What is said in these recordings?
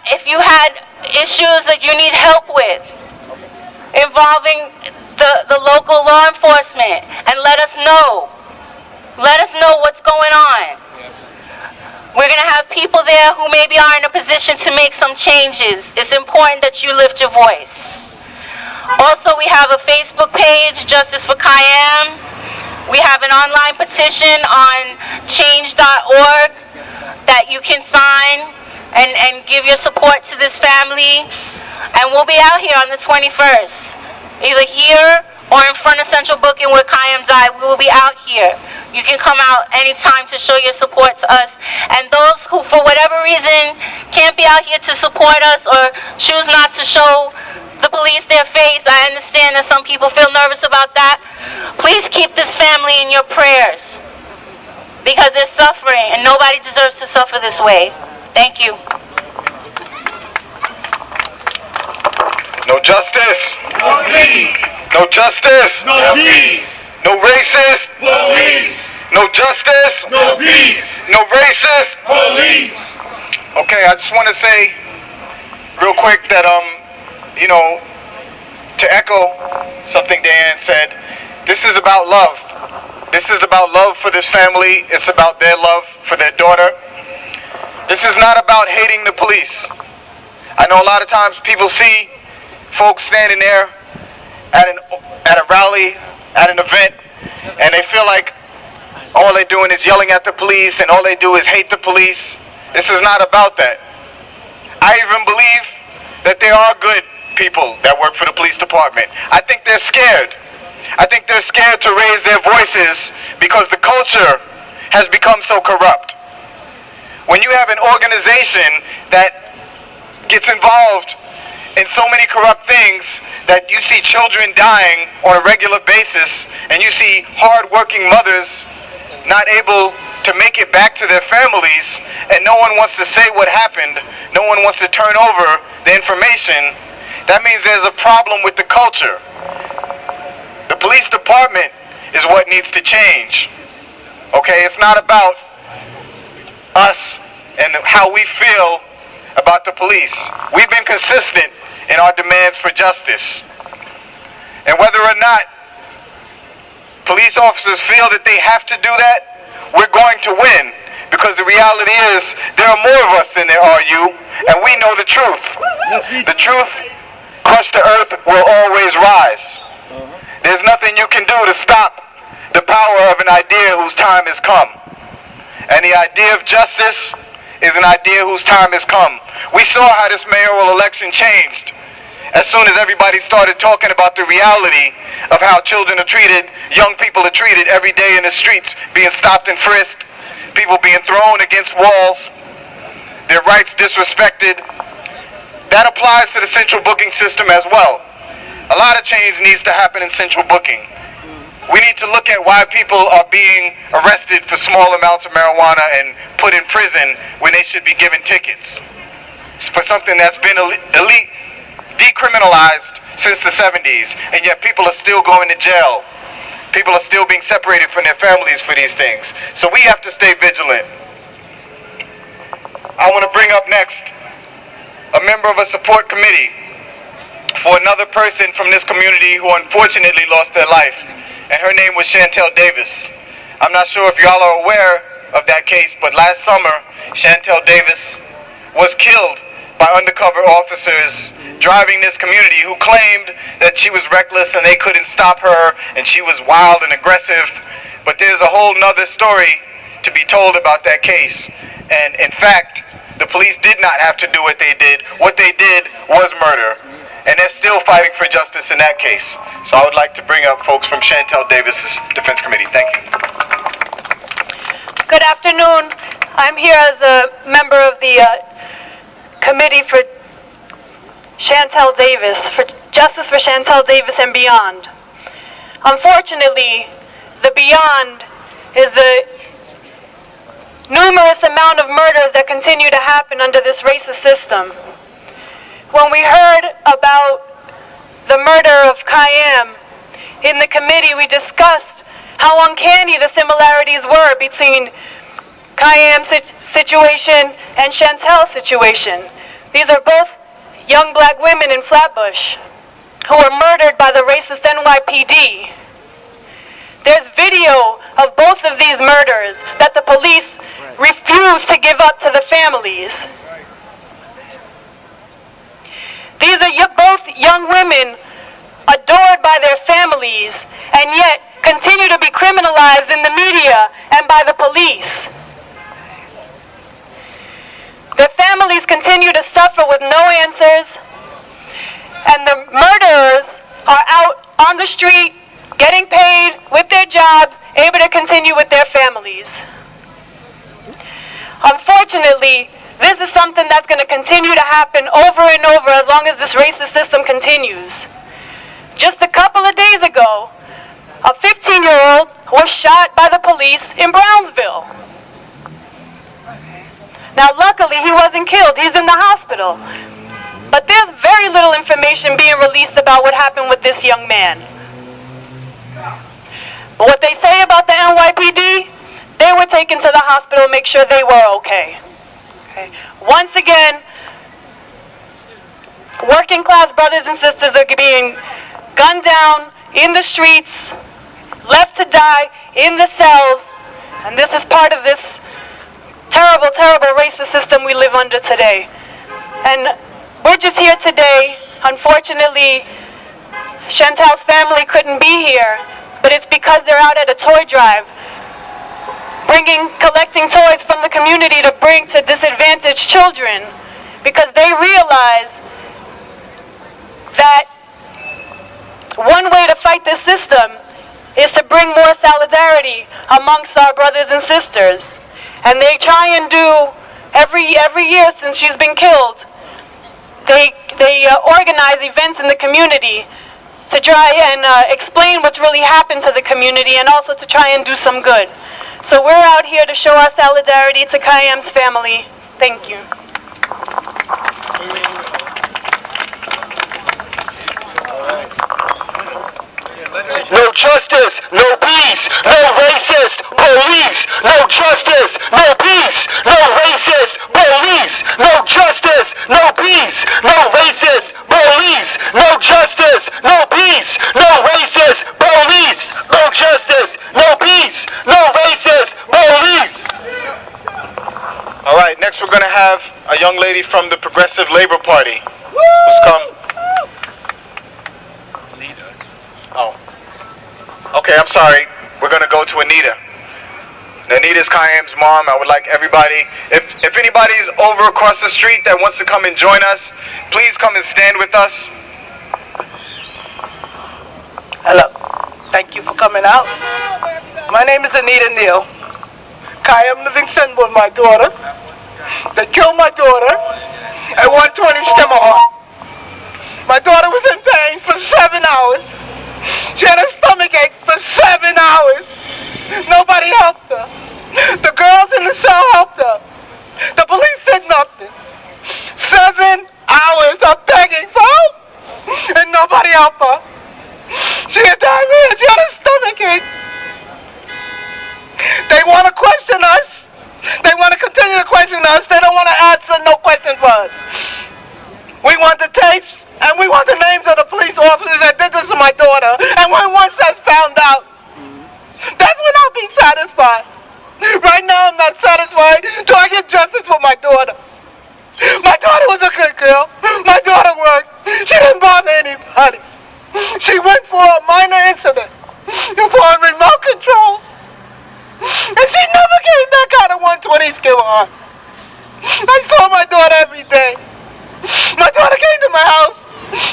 if you had issues that you need help with involving the local law enforcement, and let us know. Let us know what's going on. We're going to have people there who maybe are in a position to make some changes. It's important that you lift your voice. Also, we have a Facebook page, Justice for Kyam. We have an online petition on change.org that you can sign and give your support to this family. And we'll be out here on the 21st, either here or in front of Central Booking where Kyam died. We will be out here. You can come out anytime to show your support to us. And those who, for whatever reason, can't be out here to support us or choose not to show the police their face, I understand that some people feel nervous about that. Please keep this family in your prayers, because they're suffering and nobody deserves to suffer this way. Thank you. No justice. No peace. No justice. No peace. No racist. Police. No justice. No peace. No racist. Police. Okay, I just want to say real quick that, you know, to echo something Dan said, this is about love. This is about love for this family. It's about their love for their daughter. This is not about hating the police. I know a lot of times people see folks standing there at a rally, at an event, and they feel like all they're doing is yelling at the police and all they do is hate the police. This is not about that. I even believe that there are good people that work for the police department. I think they're scared. I think they're scared to raise their voices because the culture has become so corrupt. When you have an organization that gets involved in so many corrupt things that you see children dying on a regular basis and you see hard-working mothers not able to make it back to their families and no one wants to say what happened, no one wants to turn over the information, that means there's a problem with the culture. The police department is what needs to change. Okay, it's not about us and how we feel about the police. We've been consistent in our demands for justice. And whether or not police officers feel that they have to do that, we're going to win. Because the reality is, there are more of us than there are you, and we know the truth. The truth, crushed to earth, will always rise. There's nothing you can do to stop the power of an idea whose time has come. And the idea of justice is an idea whose time has come. We saw how this mayoral election changed. As soon as everybody started talking about the reality of how children are treated, young people are treated every day in the streets, being stopped and frisked, people being thrown against walls, their rights disrespected. That applies to the central booking system as well. A lot of change needs to happen in central booking. We need to look at why people are being arrested for small amounts of marijuana and put in prison when they should be given tickets for something that's been decriminalized since the 70s, and yet people are still going to jail. People are still being separated from their families for these things. So we have to stay vigilant. I want to bring up next a member of a support committee for another person from this community who unfortunately lost their life, and her name was Chantel Davis. I'm not sure if y'all are aware of that case, but last summer, Chantel Davis was killed by undercover officers driving this community who claimed that she was reckless and they couldn't stop her and she was wild and aggressive. But there's a whole nother story to be told about that case. And in fact, the police did not have to do what they did. What they did was murder. And they're still fighting for justice in that case. So I would like to bring up folks from Chantel Davis's Defense Committee. Thank you. Good afternoon. I'm here as a member of the Committee for Chantel Davis, for Justice for Chantel Davis and beyond. Unfortunately, the beyond is the numerous amount of murders that continue to happen under this racist system. When we heard about the murder of Kyam in the committee, we discussed how uncanny the similarities were between Kyam's situation and Chantel's situation. These are both young black women in Flatbush who were murdered by the racist NYPD. There's video of both of these murders that the police refuse to give up to the families. These are both young women adored by their families and yet continue to be criminalized in the media and by the police. Their families continue to suffer with no answers, and the murderers are out on the street, getting paid with their jobs, able to continue with their families. Unfortunately, this is something that's going to continue to happen over and over as long as this racist system continues. Just a couple of days ago, a 15-year-old was shot by the police in Brownsville. Now, luckily, he wasn't killed. He's in the hospital. But there's very little information being released about what happened with this young man. But what they say about the NYPD, they were taken to the hospital to make sure they were okay. Once again, working class brothers and sisters are being gunned down in the streets, left to die in the cells, and this is part of this terrible, terrible racist system we live under today. And we're just here today. Unfortunately, Chantal's family couldn't be here, but it's because they're out at a toy drive, collecting toys from the community to bring to disadvantaged children, because they realize that one way to fight this system is to bring more solidarity amongst our brothers and sisters. And they try and do, every year since she's been killed, they organize events in the community to try and explain what's really happened to the community and also to try and do some good. So we're out here to show our solidarity to Kyam's family. Thank you. No justice, no peace, no racist police. No justice, no peace, no racist police. No justice, no peace, no racist police. No justice, no peace, no racist police. No justice, no peace, no racist police. All right, next we're going to have a young lady from the Progressive Labor Party who's come. Oh. Okay, I'm sorry. We're going to go to Anita. Anita's Kyam's mom. I would like everybody, if anybody's over across the street that wants to come and join us, please come and stand with us. Hello. Thank you for coming out. My name is Anita Neal. Kyam Livingston was my daughter. They killed my daughter at 120 Stemmerhart. My daughter was in pain for 7 hours. She had a stomach ache for 7 hours. Nobody helped her. The girls in the cell helped her. The police did nothing. 7 hours of begging for help, and nobody helped her. She had diarrhea. She had a stomach ache. They want to question us. They want to continue to question us. They don't want to answer no question for us. We want the tapes, and we want the names of the police officers that did this to my daughter. And once that's found out, that's when I'll be satisfied. Right now, I'm not satisfied till I get justice for my daughter. My daughter was a good girl. My daughter worked. She didn't bother anybody. She went for a minor incident, for a remote control. And she never came back out of 120 Skillhart. I saw my daughter every day. My daughter came to my house.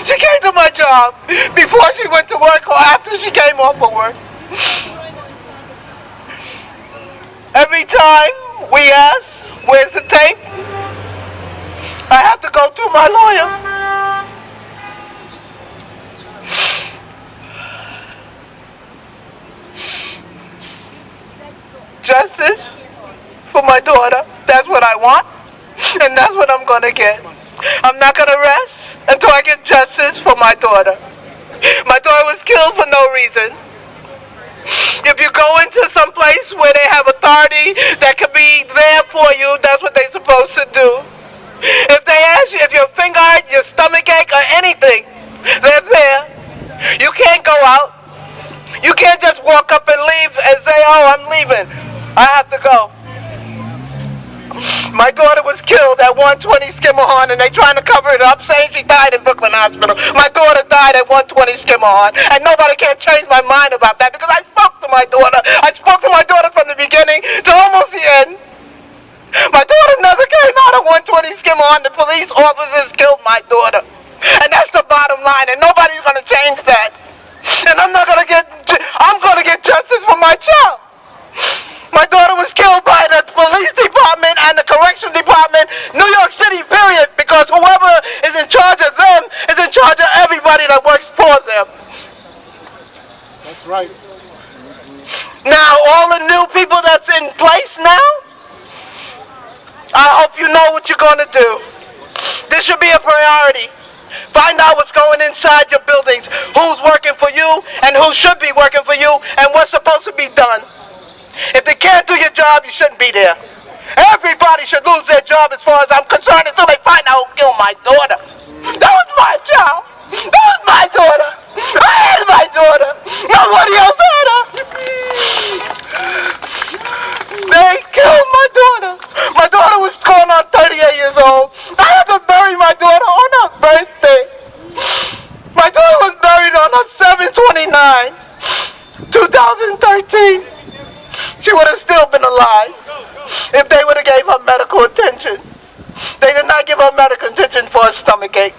She came to my job before she went to work or after she came off of work. Every time we ask, where's the tape? I have to go through my lawyer. Justice for my daughter, that's what I want, and that's what I'm going to get. I'm not going to rest until I get justice for my daughter. My daughter was killed for no reason. If you go into some place where they have authority that could be there for you, that's what they're supposed to do. If they ask you if your finger hurt, your stomach ache, or anything, they're there. You can't go out. You can't just walk up and leave and say, oh, I'm leaving. I have to go. My daughter was killed at 120 Skimmerhorn, and they trying to cover it up, saying she died in Brooklyn Hospital. My daughter died at 120 Skimmerhorn, and nobody can change my mind about that because I spoke to my daughter. I spoke to my daughter from the beginning to almost the end. My daughter never came out of 120 Skimmerhorn. The police officers killed my daughter. And that's the bottom line, and nobody's going to change that. And I'm going to get justice for my child. My daughter was killed by the police department and the correction department, New York City, period, because whoever is in charge of them is in charge of everybody that works for them. That's right. Now, all the new people that's in place now, I hope you know what you're going to do. This should be a priority. Find out what's going inside your buildings, who's working for you and who should be working for you and what's supposed to be done. If they can't do your job, you shouldn't be there. Everybody should lose their job as far as I'm concerned until they find out who killed my daughter. That was my child. That was my daughter. I had my daughter. Nobody else had her. They killed my daughter. My daughter was going on 38 years old. I had to bury my daughter on her birthday. My daughter was buried on her 7/29, 2013. She would have still been alive if they would have gave her medical attention. They did not give her medical attention for a stomach ache.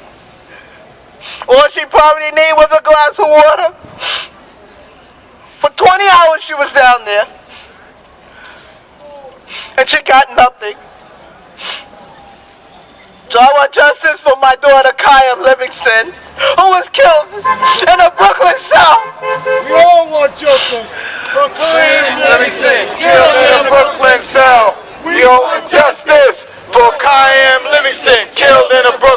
All she probably needed was a glass of water. For 20 hours she was down there. And she got nothing. So I want justice for my daughter Kyam Livingston, who was killed in the Brooklyn South. We all want justice for Kyam Livingston, killed in a Brooklyn cell. We want justice for Kyam Livingston, killed in a Brooklyn